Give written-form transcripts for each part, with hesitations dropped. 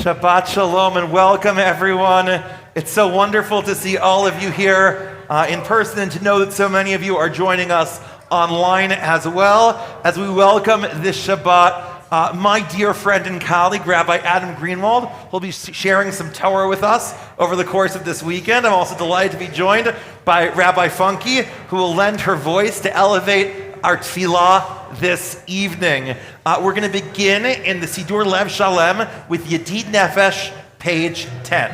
Shabbat Shalom and welcome everyone. It's so wonderful to see all of you here in person and to know that so many of you are joining us online as well as we welcome this Shabbat my dear friend and colleague, Rabbi Adam Greenwald, will be sharing some Torah with us over the course of this weekend. I'm also delighted to be joined by Rabbi Funky, who will lend her voice to elevate our tefillah this evening. We're going to begin in the Sidur Lev Shalem with Yedid Nefesh, page 10.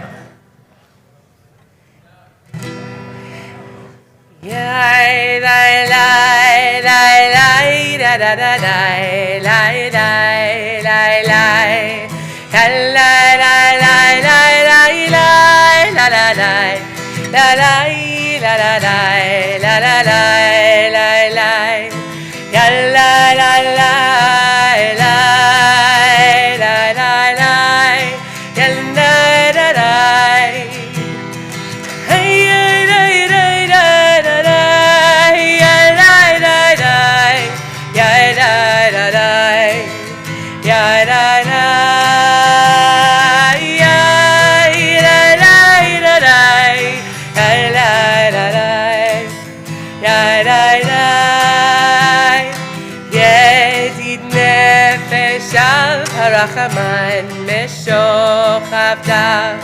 Rachaman meshochaftach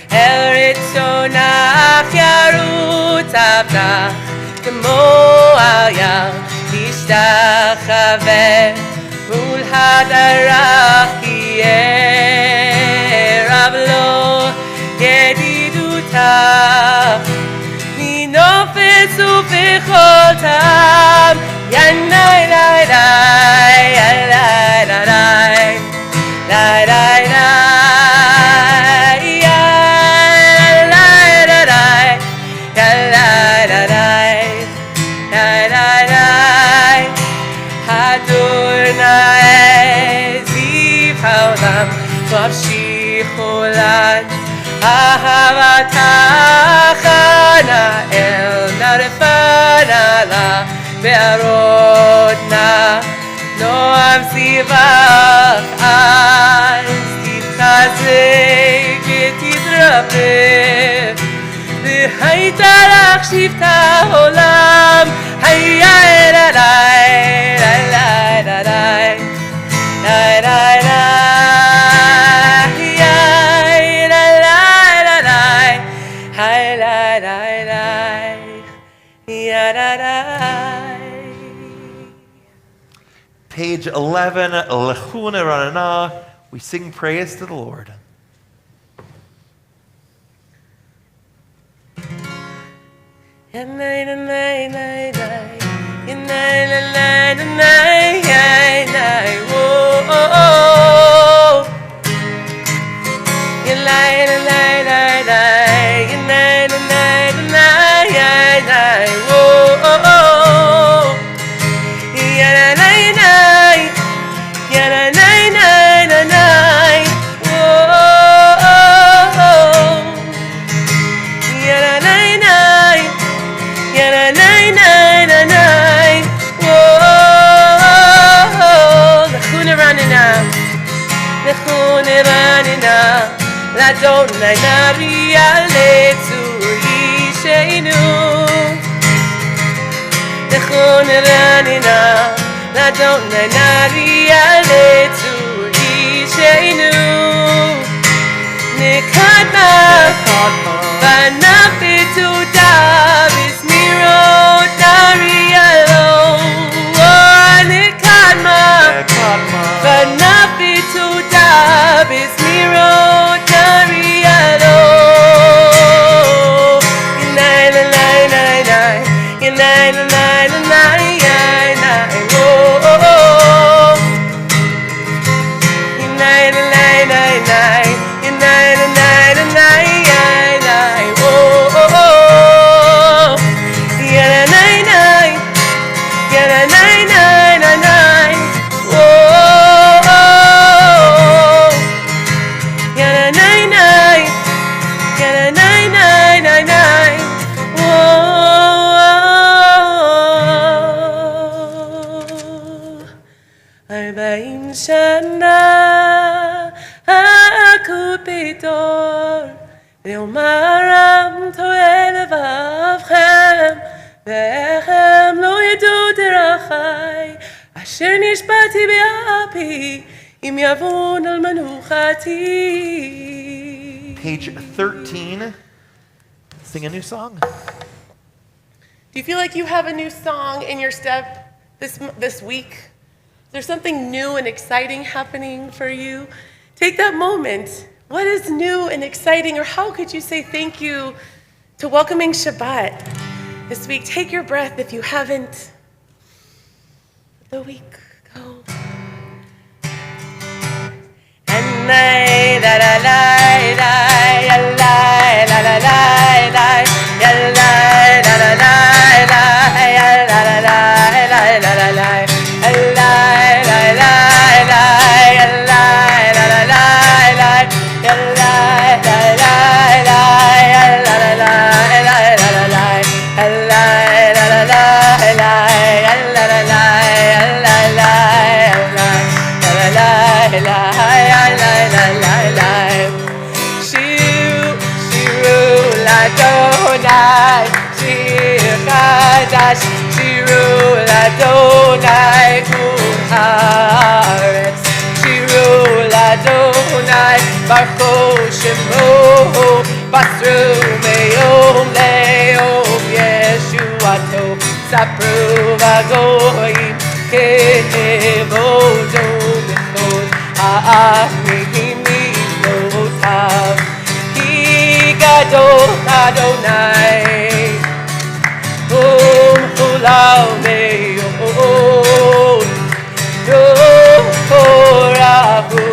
el ritzonach yarut avtach kemo al yam tishtachaveh mul hadarach ki'erav lo yedidutach minofetz u'bechol tam yanai lai lai lai lai lai la la la ya la la la ya la la la ya la la Adonai ziv haolam v'amshicholan ahavatach na'el narefana la ve'arodna Noam sivach az titchazek v'tidrapeh v'hayta lach shivta olam hayya elai lai lai lai lai lai lai ya lai lai lai lai hay lai lai lai ya lai lai. Page 11, Lechuna Ranana, we sing praise to the Lord. Adonai nari aletu yisheinu Nechon ranina Adonai nari aletu yisheinu Nekadma Vanafitu davis mirot nari alo Nekadma Vanafitu davis mirot מלכות ביתו, ואומרם טועה לבבכם, ואיכם לא ידעו דרכי, אשר נשבעתי באפי, אם יבון על מנוחתי. Page 13. Sing a new song. Do you feel like you have a new song in your step this week? Is there something new and exciting happening for you? Take that moment. What is new and exciting, or how could you say thank you to welcoming Shabbat this week? Take your breath if you haven't. Let the week go. And I la la la la la la la la la la la la la la. Shiru Ladonai U'aretz, Shiru Ladonai Baruch Shemo, Basru Me'yom Le'yom Yeshuato, Sapru Vagoyim Kevodo Mechod Ha'amim Mitotav, Ki Gadol Adonai. Ulau me'yod Yorahu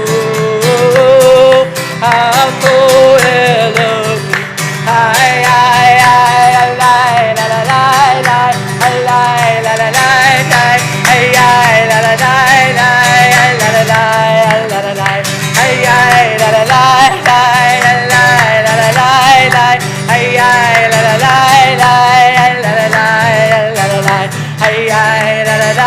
Hakol Elohim Ay ay ay alay la la la la alay la la la la ay ay la la la la la la la la la ay ay la la la la la la la ay ay la la la la.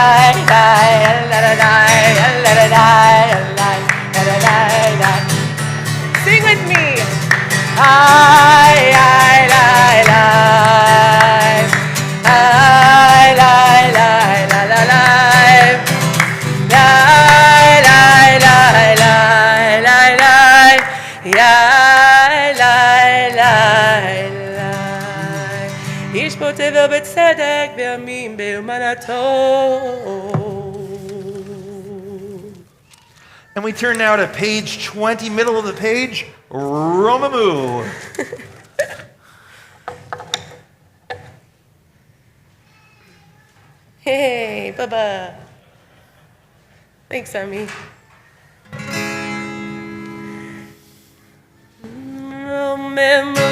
Sing with me. I lie. I lie. איש פותח בצדק בימים באמנתו. And we turn now to page 20, middle of the page, Romamu. Hey, Baba. Thanks, Sammy. Romamu.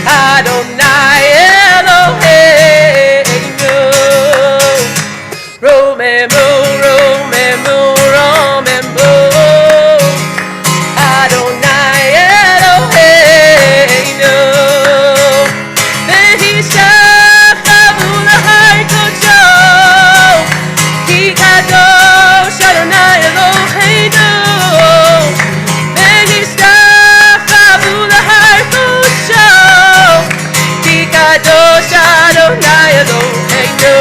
Adonai Eloheinu, Romemu, Adonai Eloheinu, Ve'hishachavu lahai kodsho, Ki kadosh Adonai Eloheinu, Ve'hishachavu lahai kodsho, Kadosh Adonai Eloheinu,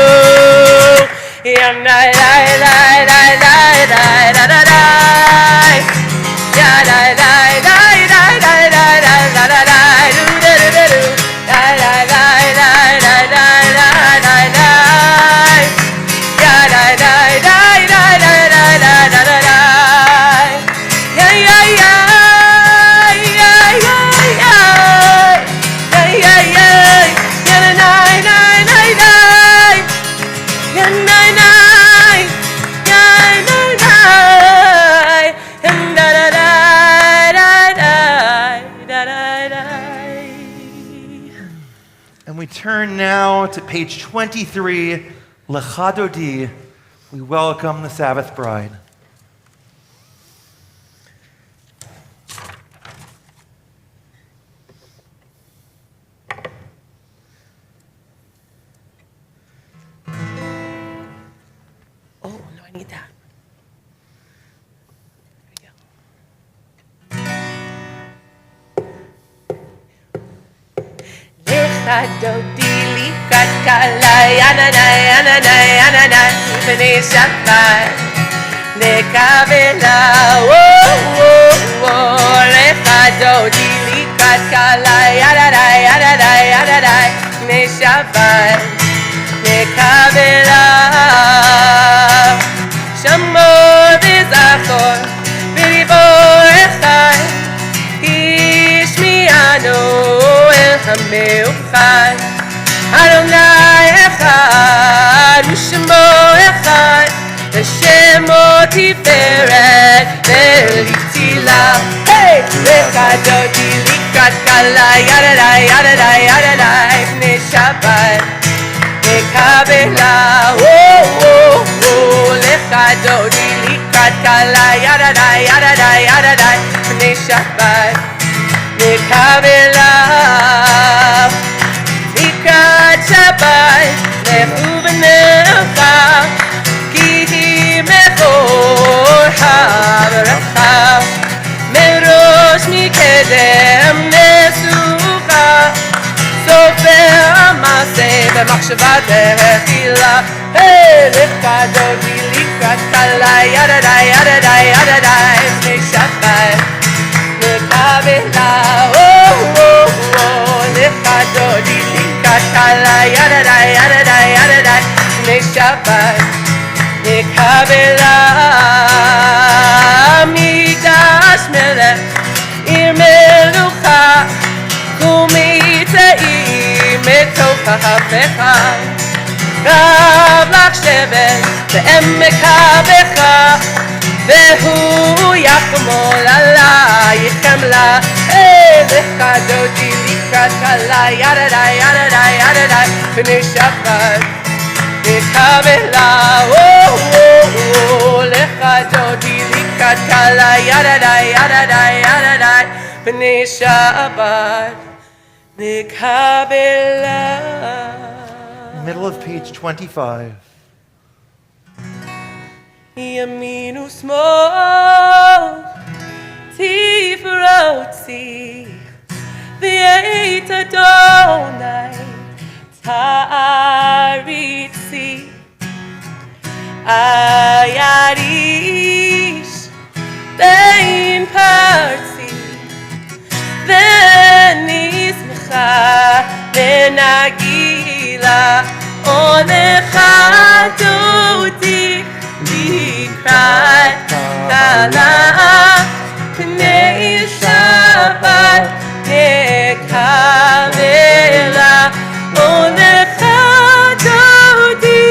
Yanai lai lai lai lai lai la la la, Yanai lai lai lai lai lai la la la la, do do do do, lai lai lai lai lai lai lai lai lai, Yanai lai lai lai lai lai lai la la la, yeah yeah yeah. And we turn now to page 23, Lechadodi. We welcome the Sabbath bride. Oh, no, I need that. Lekadoti likat kalai ananai ananai ananai B'nei Shabbat Nekavela Lekadoti likat kalai ananai ananai ananai B'nei Shabbat Nekavela Shamor v'zachor v'rivor echad Ishmi'anu el ha'meuchad Adonai echad U'shemo echad Shemo tiferet ve'litzila Hey! Lekadoti likat kalai Adonai Adonai Adonai B'nei Shabbat Nekavela Lekadoti likat kalai Adonai Adonai Adonai B'nei Shabbat Nekavela Likat Shabbat Lechu v'necha Ki hi mechor ha'veracha Merosh mikedem nesucha Sofer המעשה במחשבה תחילה Lekadoti likat kalai Adonai Adonai Adonai B'nei Shabbat Nekavela Lekadoti likat kalai Adonai Adonai Adonai B'nei Shabbat Nekavela Mikdash melech Ir melucha U'mitzeim מתוך ההפכה רב לך שבת בעמק הבכה והוא יחמול עלייך חמלה lekadoti likat kalai Adonai Adonai Adonai B'nei Shabbat Nekavela lekadoti likat kalai Adonai Adonai Adonai B'nei Shabbat Nekavela. Middle of page 25. Yaminu small Tifrotzi V'yeit Adonai Taritzi Ayarish Bein Parzi V'nismecha V'nagila Olechadoti Likrat Kala P'nei Shabbat Nekavela Olechadoti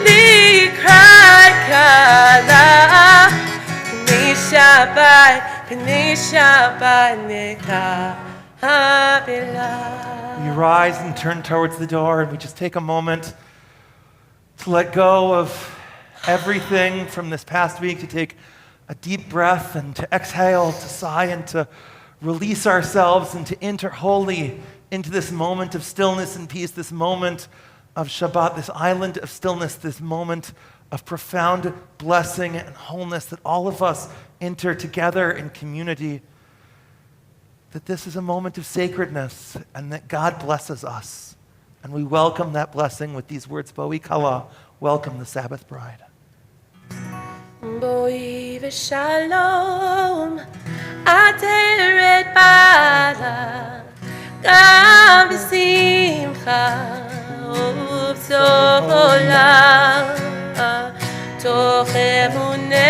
Likrat Kala P'nei Shabbat Nekavela. We rise and turn towards the door, and we just take a moment to let go of everything from this past week, to take a deep breath and to exhale, to sigh and to release ourselves and to enter wholly into this moment of stillness and peace, this moment of Shabbat, this island of stillness, this moment of profound blessing and wholeness that all of us enter together in community. That this is a moment of sacredness and that God blesses us. And we welcome that blessing with these words, Boi Kala, welcome the Sabbath bride. Boi v'shalom, ateret bala, gam v'simcha, uv'tola, toch emunei,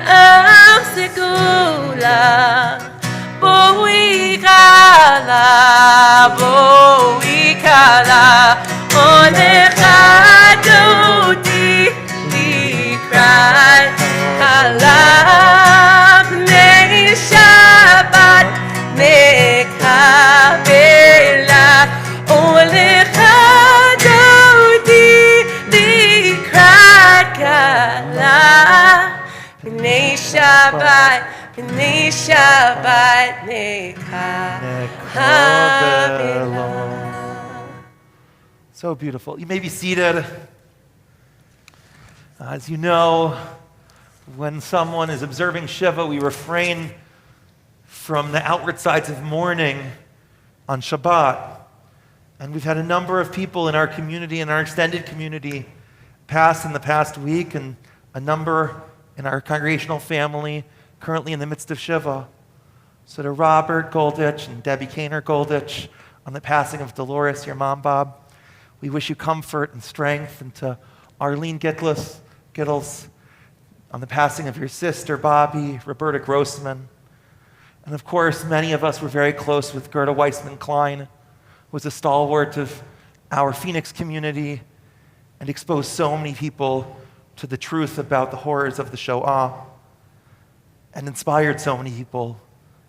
ach segula, boi kala, olechadoti, likrat kala, p'nei Shabbat nekavela, olechadoti, likrat kala, p'nei Shabbat nekavela. So beautiful. You may be seated. As you know, when someone is observing Shiva, we refrain from the outward sides of mourning on Shabbat. And we've had a number of people in our community, in our extended community, pass in the past week, and a number in our congregational family currently in the midst of Shiva. So to Robert Golditch and Debbie Cantor Golditch on the passing of Dolores, your mom, Bob, we wish you comfort and strength. And to Arlene Gittles on the passing of your sister, Bobby, Roberta Grossman. And of course, many of us were very close with Gerda Weissman-Klein, who was a stalwart of our Phoenix community and exposed so many people to the truth about the horrors of the Shoah and inspired so many people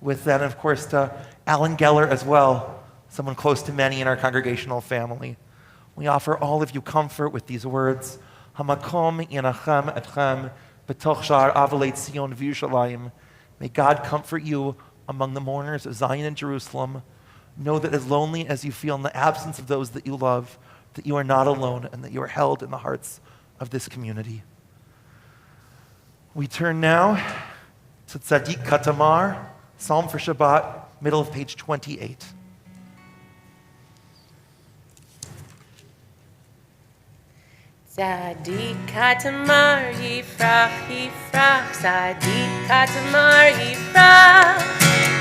with that. And of course, to Alan Geller as well, someone close to many in our congregational family. We offer all of you comfort with these words. Hamakom yanachem etchem b'toch shar Or Tzion v'Yushalayim. May God comfort you among the mourners of Zion and Jerusalem. Know that as lonely as you feel in the absence of those that you love, that you are not alone and that you are held in the hearts of this community. We turn now to Tzadik Katamar, Psalm for Shabbat, middle of page 28. Tzadik Katamar yifrach, yifrach, Tzadik Katamar yifrach.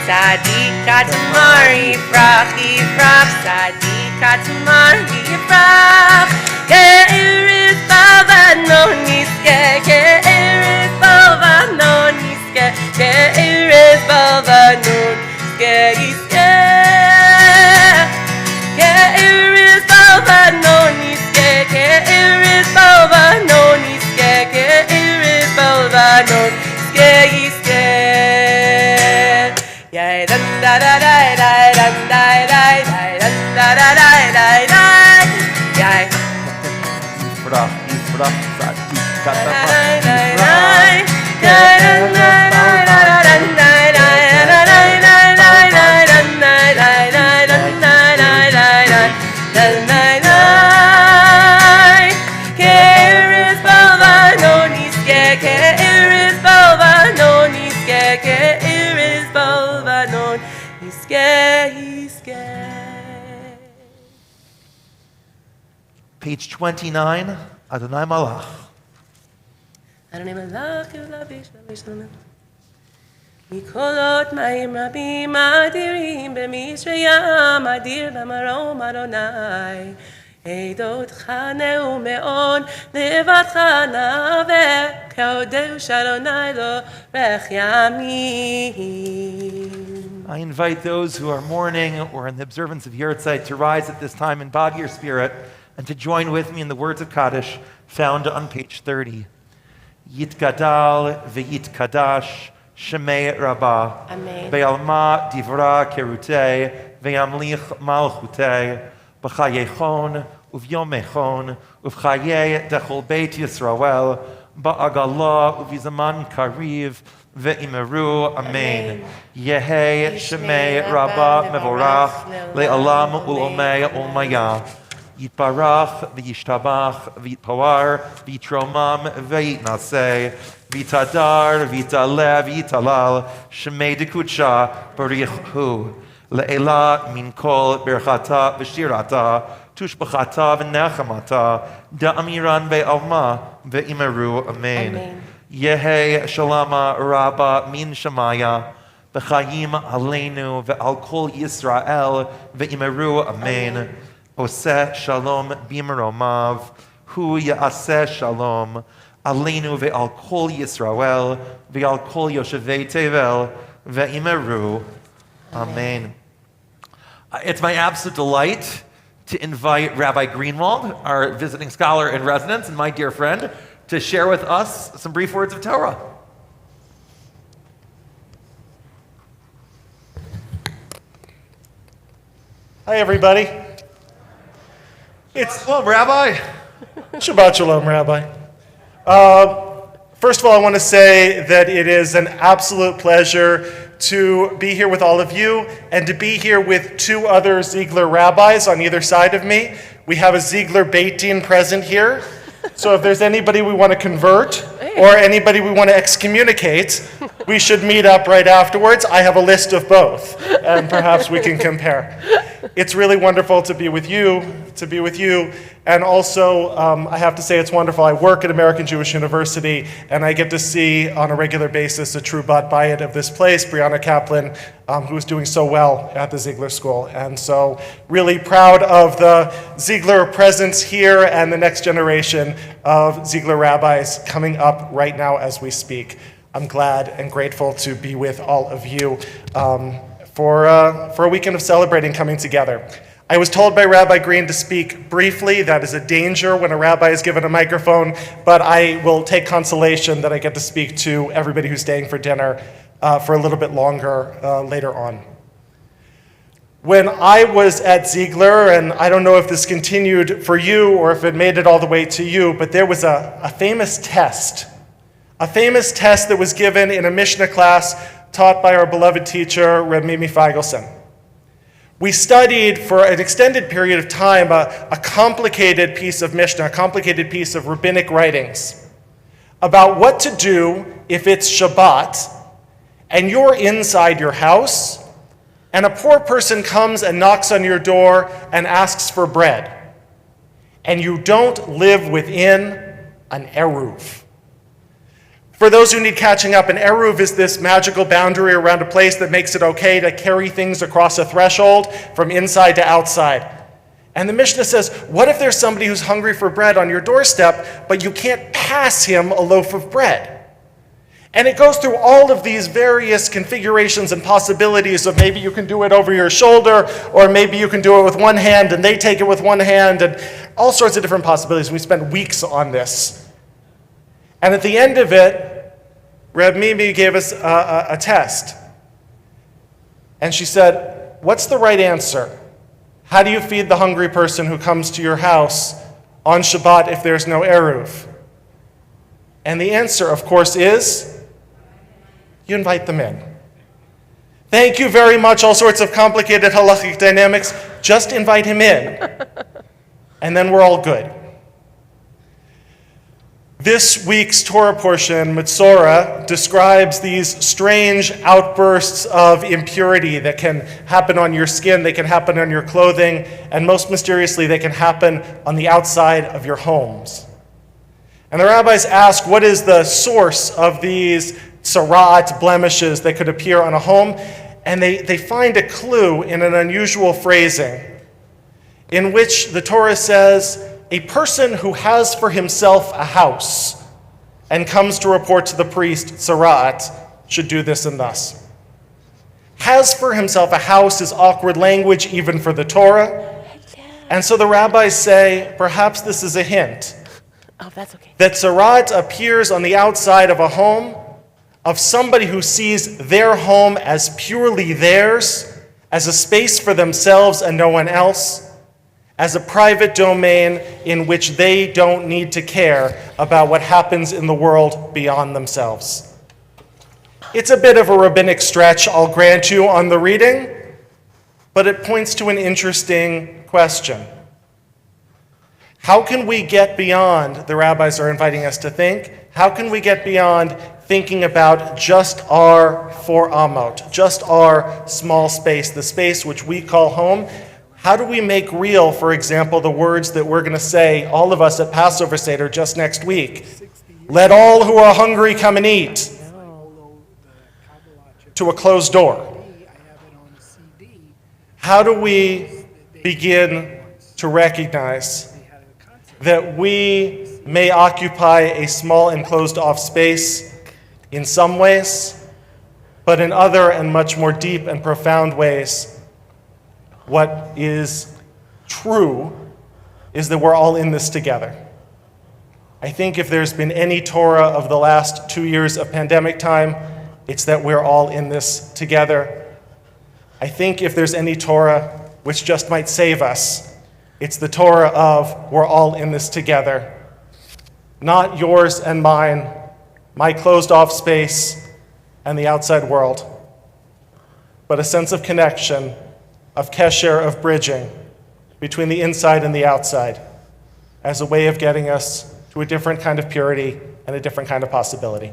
Tzadik Katamar yifrach, yifrach, Tzadik Katamar yifrach. Ke'eres bavanon niske, ke'eres bavanon niske, ke'eres bavanon niske, ke'eres bavanon niske, ke'eres bavanon niske, ke'eres bavanon niske. Yay, da da da da da da da da da da da da. Yay. Tzadik Katamar. Page 29, Adonai Malach. Adonai Malach, Shalom. מקולות מים רבים אדירים במשריים אדיר במרום אדוני עדותך נאום מאוד לבדך נאווה קודש אדוני לאורך ימים. I invite those who are mourning or in the observance of Yahrzeit to rise at this time in body or spirit and to join with me in the words of Kaddish found on page 30. Yitgadal v'yitkadash Shemei Rabba, Be'alma divra kerutei, Ve'amlich malchutei, B'chayechon, Uv'yomechon, Uv'chayei dechol Beit Yisrael, Ba'agala, Uv'yizaman kariv, Ve'imeru, Amen. Yehei Shemei Rabba mevorach, Le'alam ul'omei ul'maya. Yitbarach, v'yishtabach, v'yitpawar, v'yitromam, v'yitnaseh, v'yitadar, v'yitaleh, v'yitalal, shemei dekutsha, barichu, le'ela min kol berchata v'shirata, tushbachata v'nechamata, da'amiran ve'alma, ve'imeru, amen. Yehei shalama rabba min shamaya, v'chayim aleinu, ve'al kol Yisrael, ve'imeru, amen. Oseh shalom b'maromav, hu ya'aseh shalom, aleinu ve'al kol Yisrael, ve'al kol yoshevei tevel, ve'imeru. Amen. It's my absolute delight to invite Rabbi Greenwald, our visiting scholar in residence and my dear friend, to share with us some brief words of Torah. Hi, everybody. Shalom, Rabbi. Shabbat Shalom, Rabbi. First of all, I want to say that it is an absolute pleasure to be here with all of you and to be here with two other Ziegler rabbis on either side of me. We have a Ziegler Beit Din present here. So if there's anybody we want to convert, or anybody we want to excommunicate, we should meet up right afterwards. I have a list of both, and perhaps we can compare. It's really wonderful to be with you, and also I have to say it's wonderful. I work at American Jewish University, and I get to see on a regular basis a true bat bayit of this place, Brianna Kaplan, who is doing so well at the Ziegler School. And so really proud of the Ziegler presence here and the next generation of Ziegler rabbis coming up right now as we speak. I'm glad and grateful to be with all of you for a weekend of celebrating coming together. I was told by Rabbi Green to speak briefly. That is a danger when a rabbi is given a microphone, but I will take consolation that I get to speak to everybody who's staying for dinner for a little bit longer later on. When I was at Ziegler, and I don't know if this continued for you or if it made it all the way to you, but there was a famous test. A famous test that was given in a Mishnah class taught by our beloved teacher, Reb Mimi Feigelson. We studied for an extended period of time a complicated piece of Mishnah, a complicated piece of rabbinic writings about what to do if it's Shabbat and you're inside your house and a poor person comes and knocks on your door and asks for bread and you don't live within an eruv. For those who need catching up, an eruv is this magical boundary around a place that makes it okay to carry things across a threshold from inside to outside. And the Mishnah says, what if there's somebody who's hungry for bread on your doorstep, but you can't pass him a loaf of bread? And it goes through all of these various configurations and possibilities of maybe you can do it over your shoulder, or maybe you can do it with one hand and they take it with one hand, and all sorts of different possibilities. We spent weeks on this. And at the end of it, Reb Mimi gave us a test. And she said, what's the right answer? How do you feed the hungry person who comes to your house on Shabbat if there's no eruv? And the answer, of course, is you invite them in. Thank you very much, all sorts of complicated halachic dynamics. Just invite him in. And then we're all good. This week's Torah portion, Metzora, describes these strange outbursts of impurity that can happen on your skin, they can happen on your clothing, and most mysteriously, they can happen on the outside of your homes. And the rabbis ask, what is the source of these tzara'at, blemishes that could appear on a home? And they find a clue in an unusual phrasing, in which the Torah says, a person who has for himself a house and comes to report to the priest, tzara'at, should do this and thus. Has for himself a house is awkward language even for the Torah. And so the rabbis say, perhaps this is a hint. Oh, that's okay. That tzara'at appears on the outside of a home of somebody who sees their home as purely theirs, as a space for themselves and no one else, as a private domain in which they don't need to care about what happens in the world beyond themselves. It's a bit of a rabbinic stretch, I'll grant you, on the reading, but it points to an interesting question. How can we get beyond, the rabbis are inviting us to think, how can we get beyond thinking about just our four amot, just our small space, the space which we call home? How do we make real, for example, the words that we're going to say, all of us at Passover Seder just next week? Let all who are hungry come and eat. To a closed door. How do we begin to recognize that we may occupy a small enclosed off space in some ways, but in other and much more deep and profound ways, what is true is that we're all in this together. I think if there's been any Torah of the last 2 years of pandemic time, it's that we're all in this together. I think if there's any Torah which just might save us, it's the Torah of we're all in this together. Not yours and mine, my closed off space and the outside world, but a sense of connection, of kesher, of bridging between the inside and the outside as a way of getting us to a different kind of purity and a different kind of possibility.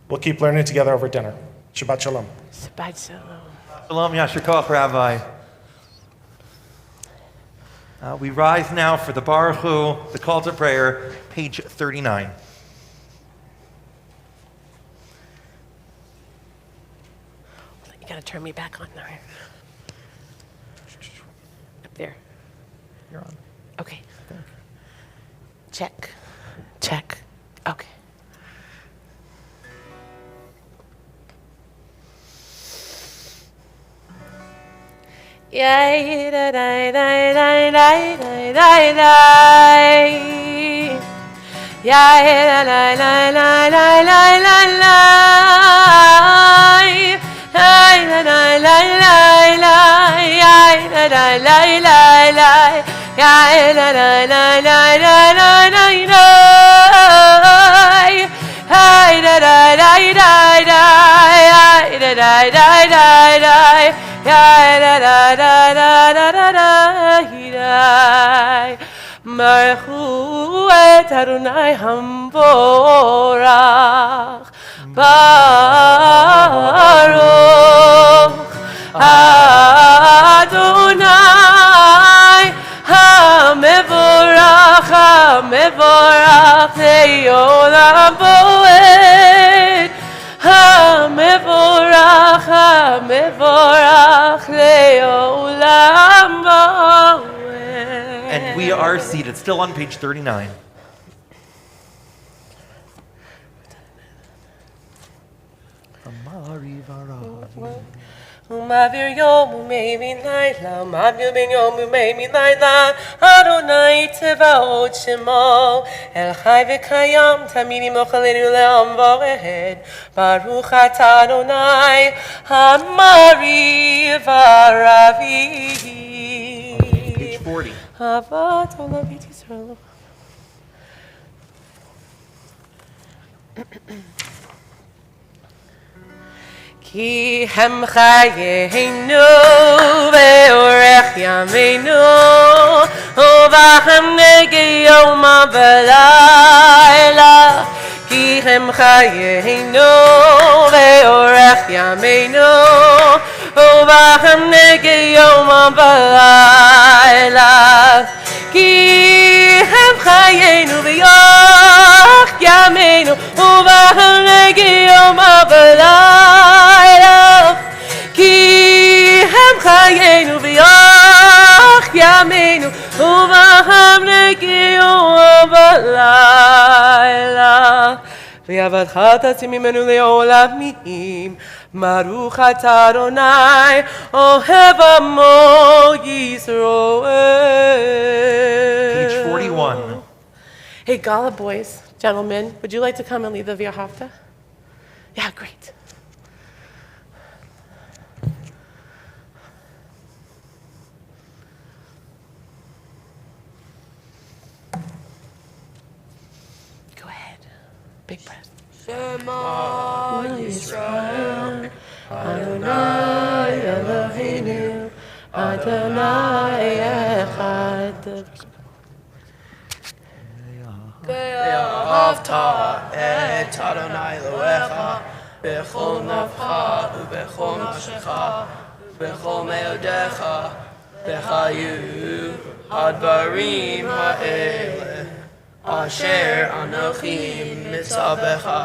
We'll keep learning together over dinner. Shabbat Shalom. Shabbat Shalom. Shalom Yasher Koach, Rabbi. We rise now for the Baruch Hu, the call to prayer, page 39. You gotta turn me back on there. Up there. You're on. Okay. Check. Check. Okay. Yay, da da da da da da da da. Yay, da da da da da da da da. Yay, da da da da da. Yay, da da da da da. Yay, da da da da da da da. Hey, da da da da da. Yay, da da da da da. Da da da da da da da da da. Baruch et Adonai hamvorach. Baruch Adonai hamevorach hamevorach leolam voed. Hamevorach, hamevorach leolam voed. And we are seated, still on page 39. Umavir yom umeimi laila, umavir ben yom umeimi laila, Adonai tevaot shemo, El chai v'kayam, tamidi mochalenu le'am voed, Baruch atah Adonai, Hamari v'aravi. Page 40. Avat olam beit Yisrael. Ki hem chayeinu ve'orech yameinu uvachem negi yom v'layla. Ki hem chayeinu ve'orech yameinu uvachem negi yom v'layla. Ki hem chayeinu ve'orech yameinu uvachem negi yom v'layla. Ki hem chayenu v'yach yameinu uvachem negiyom v'layla. V'yavadcha tasim mimenu le'olamim. Baruch atah Adonai ohev amo Yisroel. Page 41. Hey, Gala boys, gentlemen, would you like to come and lead the Via Hafta? Yeah, great. Big breath. Shema Yisrael, Adonai Eloheinu, Adonai Echad. Ve'ahavta et Adonai Elohecha b'chol nafcha u'b'chol nafshecha u'b'chol me'odecha v'chayu hadvarim ha'eleh Asher Anochi Mitzabecha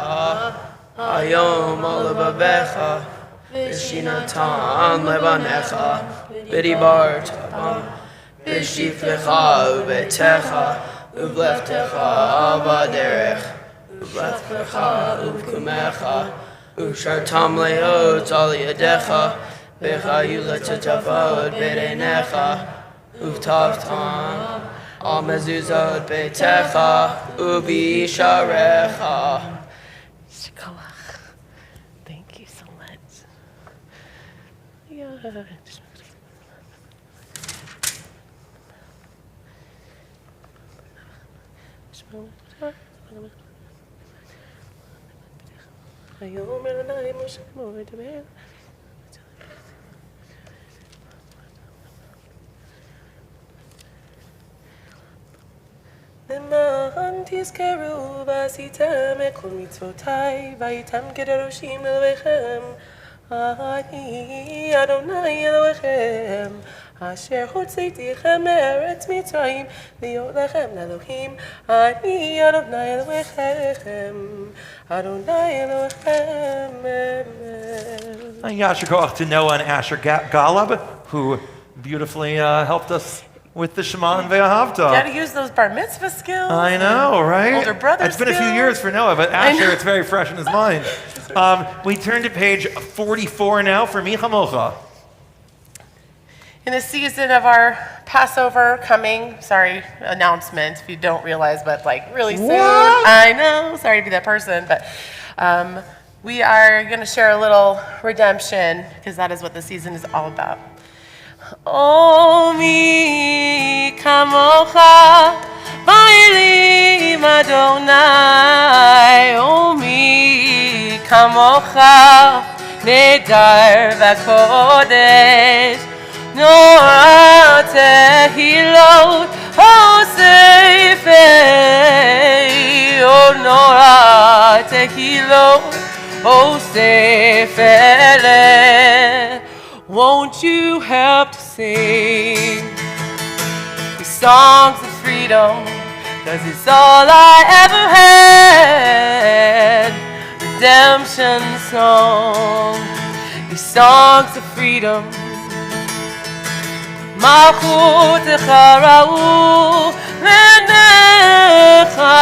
Hayom Olababecha Vishinatan Lebanecha Bidibarta Bishiflecha Ubetecha Ubleftecha Baderech Ubleftecha Uvkumecha Ushartam Leot Aliadecha Bechayula Tetafod Berenecha Uvtavtan Al mezuzot beitecha ubi sharecha. Shkoach. Thank you so much. Yeah. למען תזכרו ועשיתם את כל מצוותיי והייתם כדרושים אלוהיכם. אני אדוני אלוהיכם אשר הוצאתיכם מארץ מצרים להיות לכם לאלוהים. אני אדוני אלוהיכם, אדוני אלוהיכם. Yasher Koach to Noah and Asher Galab, who beautifully helped us with the Shema and Ve'ahavta. Got to use those bar mitzvah skills. I know, right? Older brother It's been a few skills. years for Noah, but Asher, it's very fresh in his mind. We turn to page 44 now for Mi Chamocha. In the season of our Passover coming, announcement if you don't realize, but like really soon. What? I know, sorry to be that person, but we are going to share a little redemption because that is what the season is all about. O mi kamocha ba'elim Adonai, O mi kamocha nedar v'kodesh, Noah tehilot osefei, O Noah tehilot osefei. Won't you help to sing these songs of freedom? 'Cause it's all I ever had. Redemption song, these songs of freedom. Malchutecha ra'u lenecha,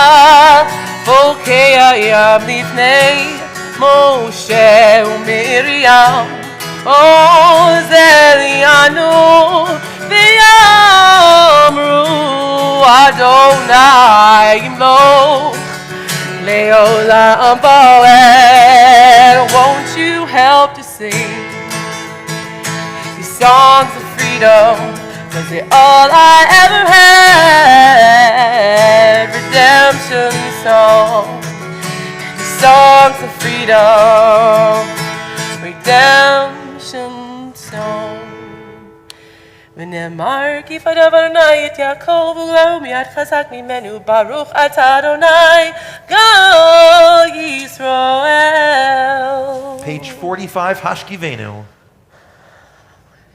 volkei hayam lifnei Moshe u'Miriam. Oh, Zelianu v'yamru Adonai Yimloch le'olam bo'ed. Won't you help to sing these songs of freedom? 'Cause they're all I ever had. Redemption songs, these songs of freedom. Redemption song. ונאמר כי פניו אדוני את יעקב ולא מיד חזק ממנו, ברוך אתה אדוני גואל ישראל. Page 45, Hashkivenu.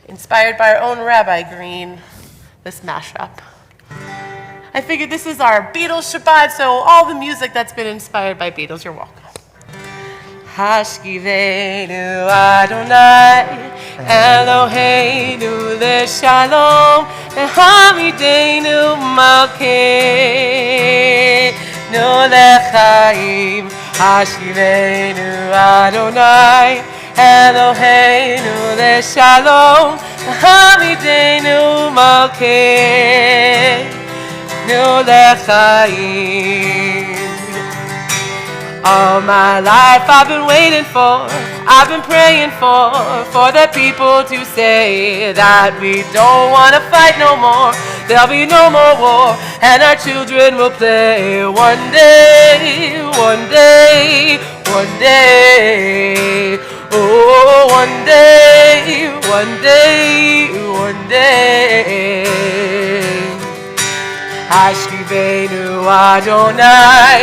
Inspired by our own Rabbi Green, this mashup. I figured this is our Beatles Shabbat, so all the music that's been inspired by Beatles, you're welcome. Hashkivenu Adonai Eloheinu leShalom Hamidenu Malkeinu lechaim. Hashkivenu Adonai Eloheinu leShalom Hamidenu Malkeinu lechaim. All my life I've been waiting for, I've been praying for the people to say that we don't want to fight no more. There'll be no more war, and our children will play one day, one day, one day. Oh, one day, one day, one day. Hashkivenu Adonai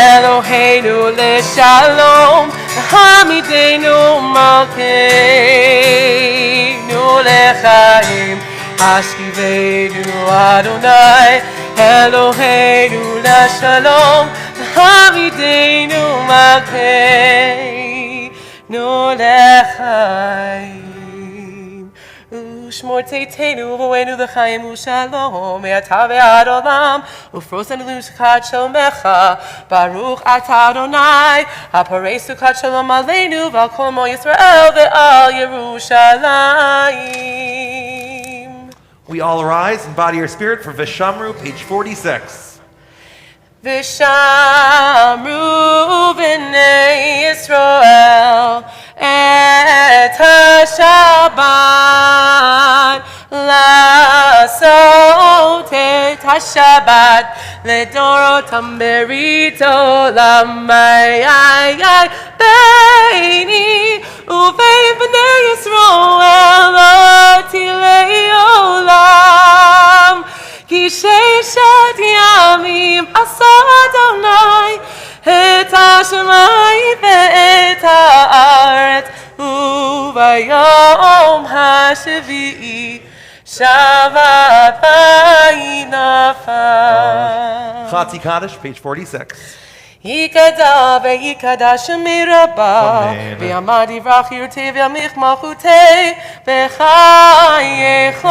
Eloheinu leShalom Hamidenu Malkeinu lechaim. Hashkivenu Adonai Eloheinu leShalom Hamidenu Malkeinu lechaim. Shmor teitenu v'oenu l'chaim u'shalom me'ata ve'ad olam u'fros anu l'shakat shomecha baruch ata Adonai ha'parei sukat shalom aleinu v'al kol mo Yisrael ve'al Yerushalayim. We all rise and body our spirit for Vishamru, page 46. Vishamru b'nei Yisrael et ha-Shabbat לעשות את השבת לדורותם ברית עולם ביני ובין בני ישראל אותי לעולם כי ששת ימים עשה השביעי, שבת וינפל. Chatzi Kaddish, page 46. יקדע ויקדש מרבה, ויאמר דברך ירתי וימליך מלכותי, בחייכון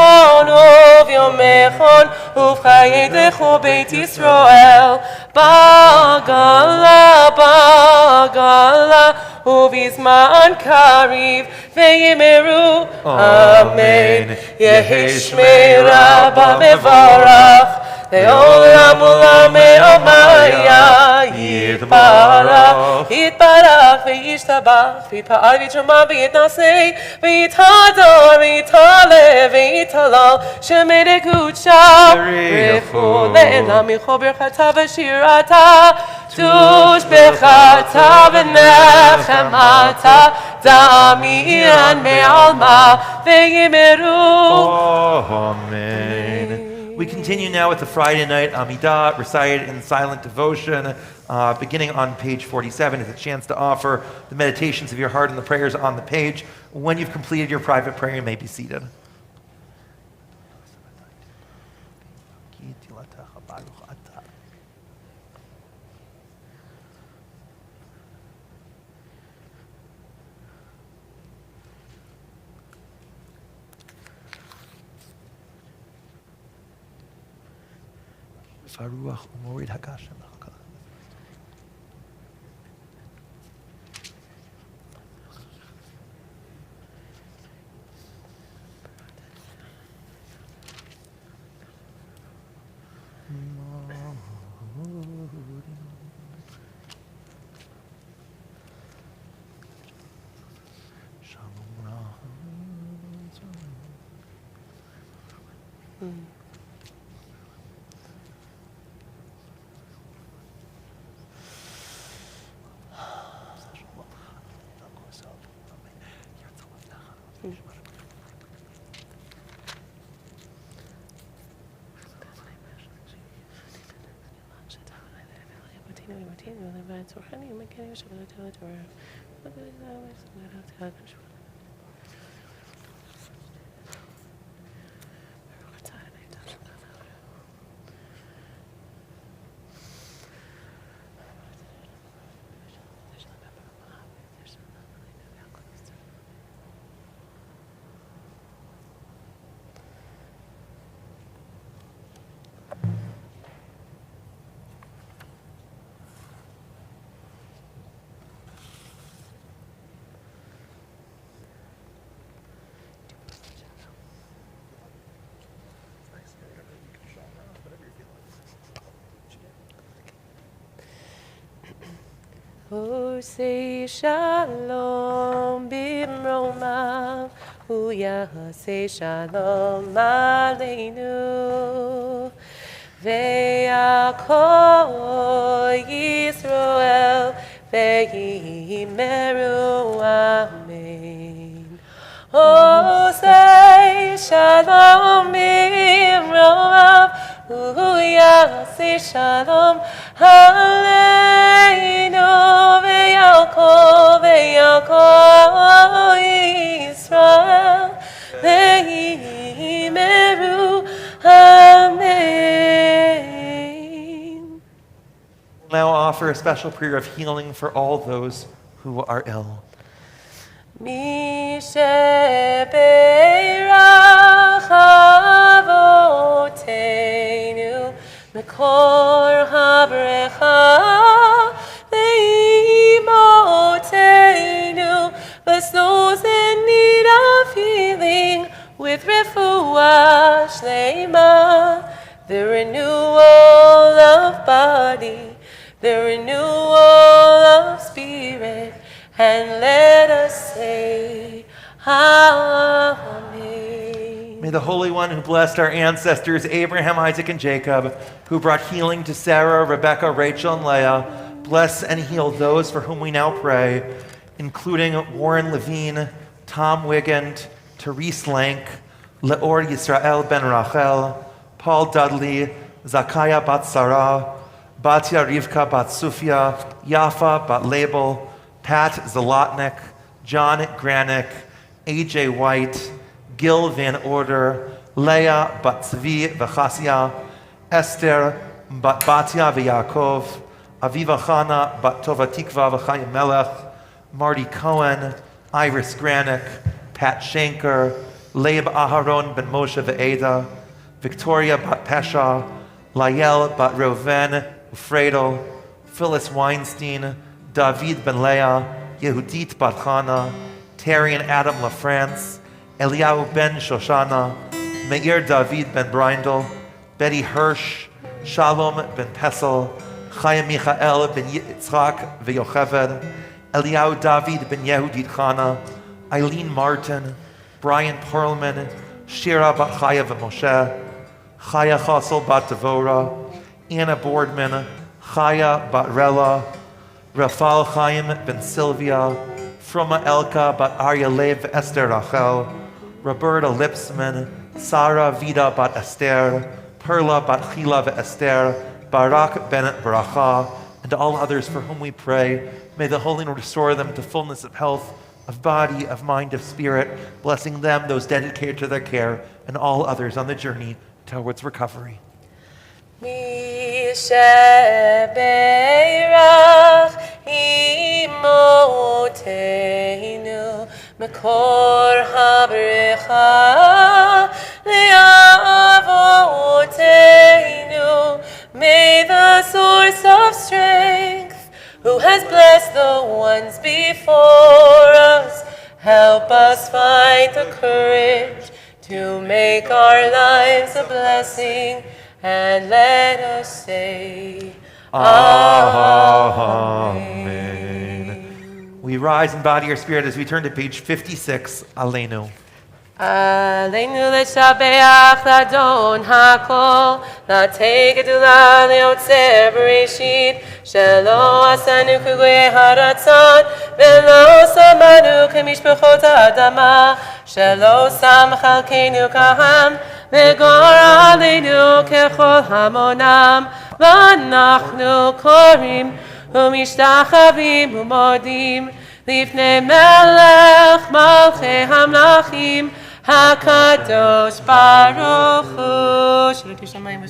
וביומכון, ובחיי דכו בית ישראל, בגלה בגלה, ובזמן קריב, ויאמרו אמן. יהי שמי רבה מברך, לעולם עולם מעמיה יתברך, יתברך וישתבח, ויתפאר ויתרומם ויתנשא, ויתהדר ויתעלה ויתהלל, שמי דקודשה ברכו לעילם מלכו ברכתה ושירתה, תושבחתה ונחמתה, דמיין מעלמה ויאמרו Amen. We continue now with the Friday night Amidah, recited in silent devotion, beginning on page 47. It's a chance to offer the meditations of your heart and the prayers on the page. When you've completed your private prayer, you may be seated. Faruach umorid hakashem. Or say shalom bimromav, Hu yaseh shalom aleinu, ve'yakol Yisrael ve'imeru amen. Or say shalom bimromav, Hu yaseh shalom aleinu, ve'yakol Yisrael ve'imeru amen. Now offer a special prayer of healing for all those who are ill. Mi shebeirach avotenu mekor habrecha leimotenu, bless those in need of healing with refuah shlema, the renewal of body, the renewal of spirit, and let us say Amen. May the Holy One who blessed our ancestors, Abraham, Isaac, and Jacob, who brought healing to Sarah, Rebecca, Rachel, and Leah, bless and heal those for whom we now pray, including Warren Levine, Tom Wigand, Therese Lank, Leor Yisrael ben Rachel, Paul Dudley, Zakaya bat Sarah, Batya Rivka bat Sufia, Yafa bat Label, Pat Zalotnik, John Granick, AJ White, Gil Van Order, Leah Bat Tzvi V'Chasia, Esther Bat Batya V'Yaakov, Aviva Chana Bat Tova Tikva V'Chaim Melech, Marty Cohen, Iris Granick, Pat Shanker, Leib Aharon Ben Moshe Ve'eda, Victoria Bat Pesha, Layel Bat Reuven Ufredel, Phyllis Weinstein, David Ben Leah, Yehudit Bat Chana, Terry and Adam LaFrance, Eliyahu Ben Shoshana, Meir David Ben Brindle, Betty Hirsch, Shalom Ben Pesel, Chaim Michael Ben Yitzchak Ve'Yocheved, Eliyahu David Ben Yehudit Chana, Eileen Martin, Brian Perlman, Shira Bat Chaya V'Moshe, Chaya Chasel Bat Devora, Anna Boardman, Chaya Bat Rella, Rafal Chaim Ben Sylvia, Froma Elka Bat Arya Lev Esther Rachel, Roberta Lipsman, Sarah Vida Bat Esther, Perla Bat Chila Esther, Barak Bennett Baracha, and all others for whom we pray. May the Holy One restore them to fullness of health, of body, of mind, of spirit, blessing them, those dedicated to their care, and all others on the journey towards recovery. Misheberach imotenu mekor habrecha le'avotenu. May the source of strength, who has blessed the ones before us, help us find the courage to make our lives a blessing. And let us say, Amen. We rise in body or spirit as we turn to page 56, Aleinu. Aleinu l'shabeach l'adon hakol, l'tei gedula l'yotzer bereshit, shelo asanu k'gui haratzon, v'lo samanu k'mishpachot ha'adama, shelo sam chalkeinu kaham, v'gor aleinu k'chol hamonam, v'anachnu korim, u'mishtachavim u'modim, לפני מלך מלכי המלכים הקדוש ברוך הוא. שלא תשמעים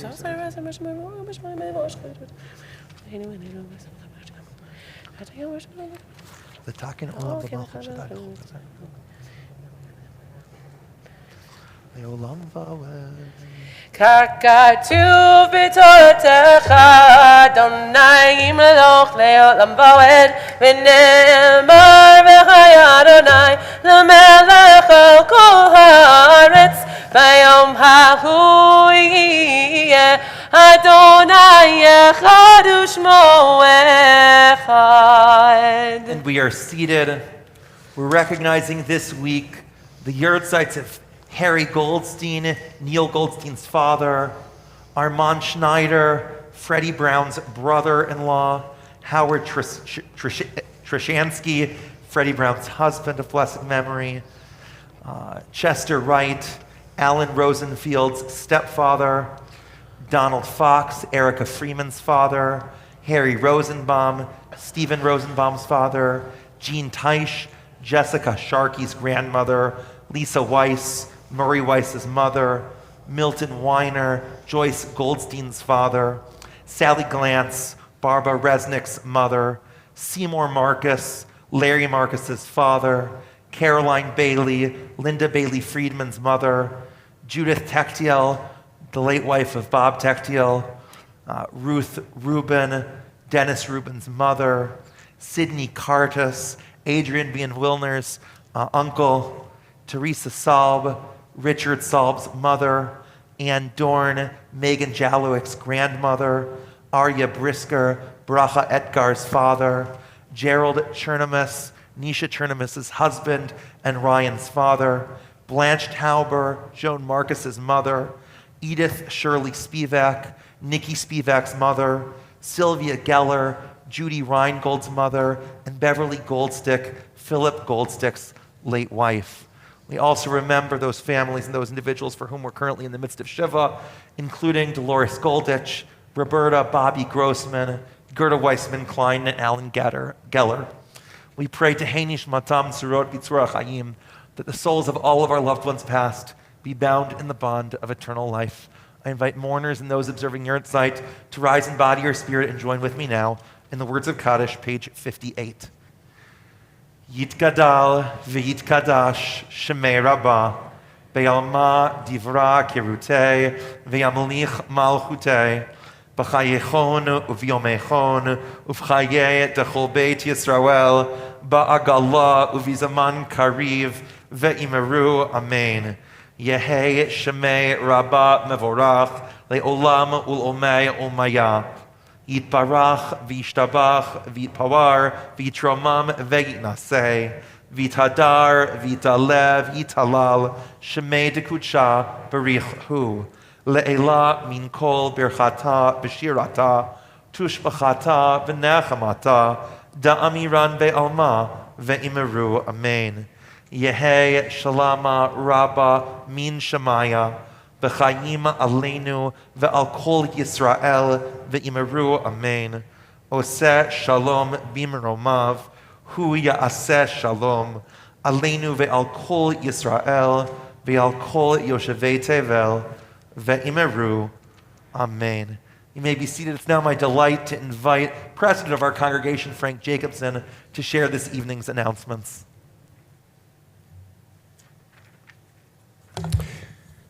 ככתוב בתורתך, אדוני ימלוך לעולם ועד, ונאמר בחיי אדוני למלך על כל הארץ, ביום ההוא יהיה אדוני אחד ושמו אחד. And we are seated. We're recognizing this week the yurtzites of Harry Goldstein, Neil Goldstein's father, Armand Schneider, Freddie Brown's brother-in-law, Howard Trishansky, Freddie Brown's husband of blessed memory, Chester Wright, Alan Rosenfield's stepfather, Donald Fox, Erica Freeman's father, Harry Rosenbaum, Stephen Rosenbaum's father, Jean Teisch, Jessica Sharkey's grandmother, Lisa Weiss, Murray Weiss's mother, Milton Weiner, Joyce Goldstein's father, Sally Glantz, Barbara Resnick's mother, Seymour Marcus, Larry Marcus's father, Caroline Bailey, Linda Bailey Friedman's mother, Judith Techtiel, the late wife of Bob Techtiel, Ruth Rubin, Dennis Rubin's mother, Sidney Cartus, Adrian Bean Wilner's uncle, Teresa Salb, Richard Salb's mother, Ann Dorn, Megan Jalowick's grandmother, Arya Brisker, Bracha Etgar's father, Gerald Chernemis, Nisha Chernemis's husband and Ryan's father, Blanche Tauber, Joan Marcus's mother, Edith Shirley Spivak, Nikki Spivak's mother, Sylvia Geller, Judy Reingold's mother, and Beverly Goldstick, Philip Goldstick's late wife. We also remember those families and those individuals for whom we're currently in the midst of Shiva, including Dolores Golditch, Roberta Bobby Grossman, Gerda Weissman Klein, and Alan Geller. We pray to Hainish Matam Surot Bitzura Chaim, that the souls of all of our loved ones past be bound in the bond of eternal life. I invite mourners and those observing Yahrzeit to rise in body or spirit and join with me now in the words of Kaddish, page 58. Yitgadal v'yitkadash shemei Rabba be'alma divra kirutei ve'yamlich malchutei b'chayechon u'v'yomechon u'v'chaye dechol beit Yisrael ba'agala u'v'zaman kariv ve'imeru amen. Yehei shemei Rabba mevorach le'olam ul'omei ulmaya. Yitbarach v'yishtabach v'yitpawar v'yitromam v'yitnaseh v'yithadar v'yitalev v'yitalal shemei dekudsha barich hu le'ela min kol birchata b'shirata tushbachata v'nechamata da'amiran be'alma ve'imeru amen. Yehei shalama rabba min shemaya V'chayim aleinu ve'al kol Yisrael ve'imeru amen. Oseh shalom bimromav, hu ya'aseh shalom, aleinu ve'al kol Yisrael ve'al kol yoshevei tevel ve'imeru amen. You may be seated. It's now my delight to invite President of our congregation, Frank Jacobson, to share this evening's announcements.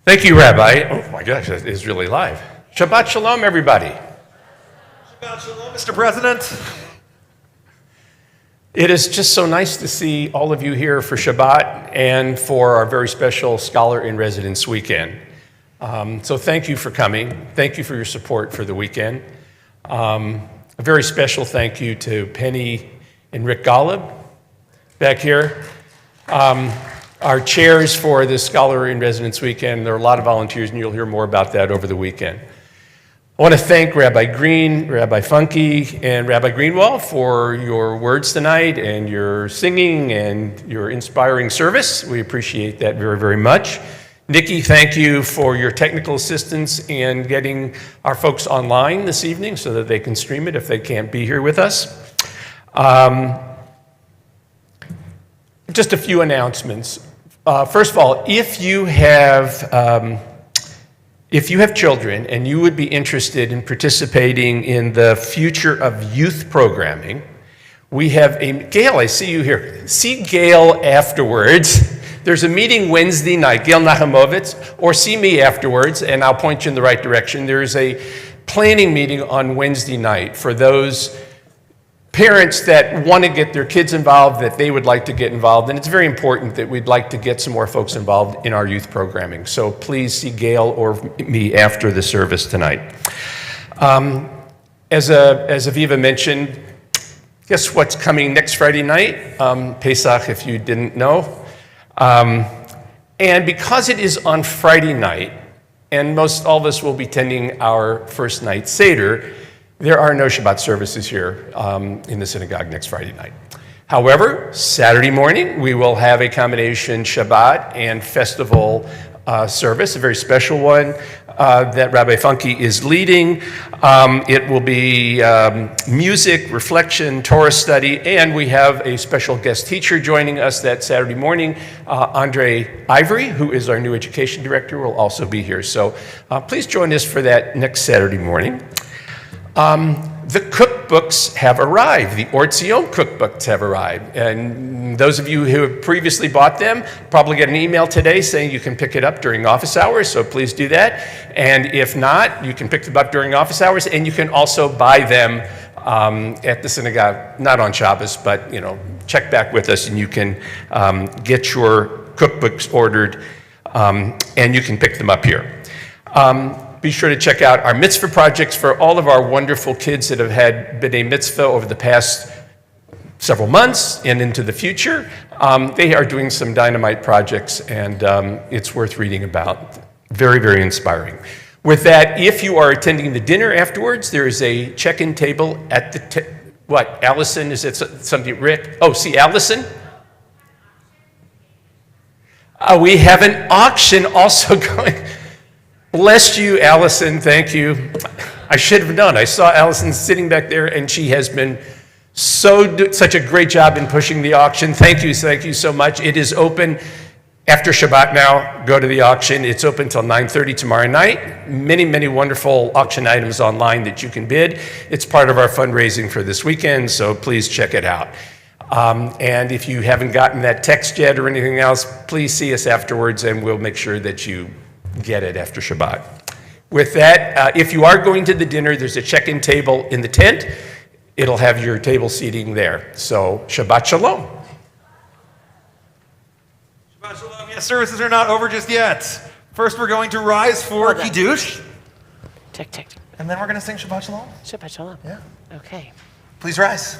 Thank you, Rabbi. Oh my gosh, that is really live. Shabbat Shalom, everybody. Shabbat Shalom, Mr. President. It is just so nice to see all of you here for Shabbat and for our very special Scholar in Residence weekend. So thank you for coming. Thank you for your support for the weekend. A very special thank you to Penny and Rick Golub back here. Our chairs for the Scholar in Residence weekend, there are a lot of volunteers, and you'll hear more about that over the weekend. I want to thank Rabbi Green, Rabbi Funky, and Rabbi Greenwald for your words tonight and your singing and your inspiring service. We appreciate that very, very much. Nikki, thank you for your technical assistance in getting our folks online this evening so that they can stream it if they can't be here with us. Just a few announcements. First of all, if you have children and you would be interested in participating in the Future of Youth programming, we have Gail, I see you here. See Gail afterwards. There's a meeting Wednesday night, Gail Nachamovitz, or see me afterwards, and I'll point you in the right direction. There's a planning meeting on Wednesday night for those parents that want to get their kids involved, that they would like to get involved, and it's very important that we'd like to get some more folks involved in our youth programming. So please see Gail or me after the service tonight. As Aviva mentioned, guess what's coming next Friday night? Pesach, if you didn't know. And because it is on Friday night, and most all of us will be attending our first night Seder, there are no Shabbat services here in the synagogue next Friday night. However, Saturday morning, we will have a combination Shabbat and festival service, a very special one that Rabbi Funky is leading. It will be music, reflection, Torah study, and we have a special guest teacher joining us that Saturday morning. Andre Ivory, who is our new education director, will also be here. So please join us for that next Saturday morning. The cookbooks have arrived. The Or Tzion cookbooks have arrived. And those of you who have previously bought them probably get an email today saying you can pick it up during office hours, so please do that. And if not, you can pick them up during office hours, and you can also buy them at the synagogue, not on Shabbos, but check back with us and you can get your cookbooks ordered and you can pick them up here. Be sure to check out our Mitzvah Projects for all of our wonderful kids that have had B'nai Mitzvah over the past several months and into the future. They are doing some dynamite projects, and it's worth reading about. Very, very inspiring. With that, if you are attending the dinner afterwards, there is a check-in table at the, what, Allison, is it something, Rick? Oh, see Allison? We have an auction also going. Bless you, Allison. Thank you. I should have known. I saw Allison sitting back there, and she has been such a great job in pushing the auction. Thank you so much. It is open After Shabbat now, go to the auction. It's open till 9:30 tomorrow night. Many, many wonderful auction items online that you can bid. It's part of our fundraising for this weekend, so please check it out. And if you haven't gotten that text yet or anything else, please see us afterwards and we'll make sure that you get it after Shabbat. With that, if you are going to the dinner, there's a check-in table in the tent. It'll have your table seating there. So, Shabbat Shalom. Shabbat Shalom. Yes, services are not over just yet. First, we're going to rise for Hold on. Kiddush, Check, check. and then we're going to sing Shabbat Shalom. Shabbat Shalom. Yeah. Okay. Please rise.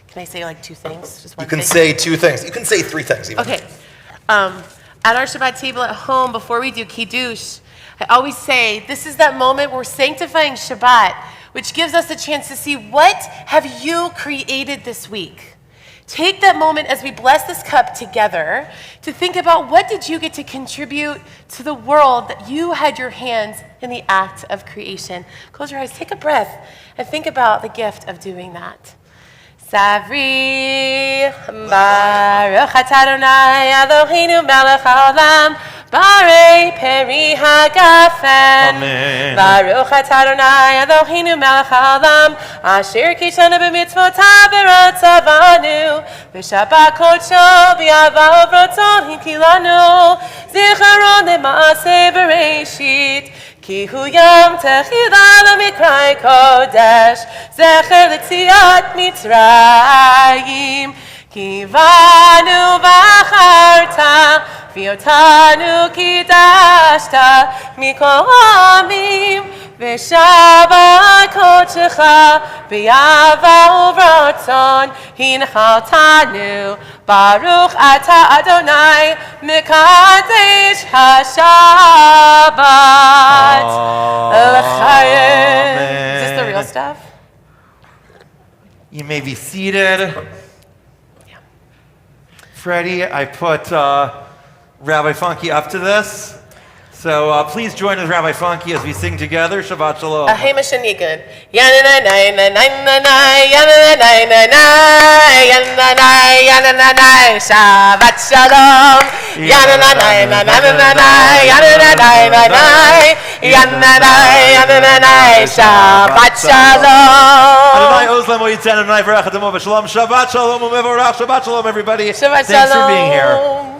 Can I say like two things? Just one You can thing? say two things. You can say three things even. Okay. At our Shabbat table at home, before we do Kiddush, I always say this is that moment where we're sanctifying Shabbat, which gives us a chance to see what have you created this week. Take that moment as we bless this cup together to think about what did you get to contribute to the world that you had your hands in the act of creation. Close your eyes, take a breath, and think about the gift of doing that. Savri, Baruch Atah Adonai Eloheinu melech haolam, Barei peri hagafen. Amen. Baruch Atah Adonai Eloheinu melech haolam, Asher kishanu b'mitzvotav v'rotzavanu, v'shabbat kodsho b'yavav rotzon hikilanu, zicharon le'maaseh bereshit. Ki hu yom techila l'mikrai kodesh, zecher l'tziat Mitzrayim. Ki vanu v'acharta, v'yotanu kidashta, mikol hamim, v'shabbat kodshecha, b'yava uvratzon, hinchaltanu. Baruch Atah Adonai Mekadesh HaShabbat L'chaim. Is this the real stuff? You may be seated. Freddie, I put Rabbi Funky up to this. So please join with Rabbi Funky as we sing together. Shabbat Shalom. Ahim Hashanigud. Yananai, nananai, yananai, nanai, yananai, yananai, Shabbat Shalom. Yananai, nananai, yananai, nanai, yananai, yananai, Shabbat Shalom. Adonai Ozlam Oyitzen Adonai Varach Adamo V'Shalom. Shabbat Shalom Umevorach. Shabbat Shalom, everybody. Shabbat Thanks for being here. Shalom.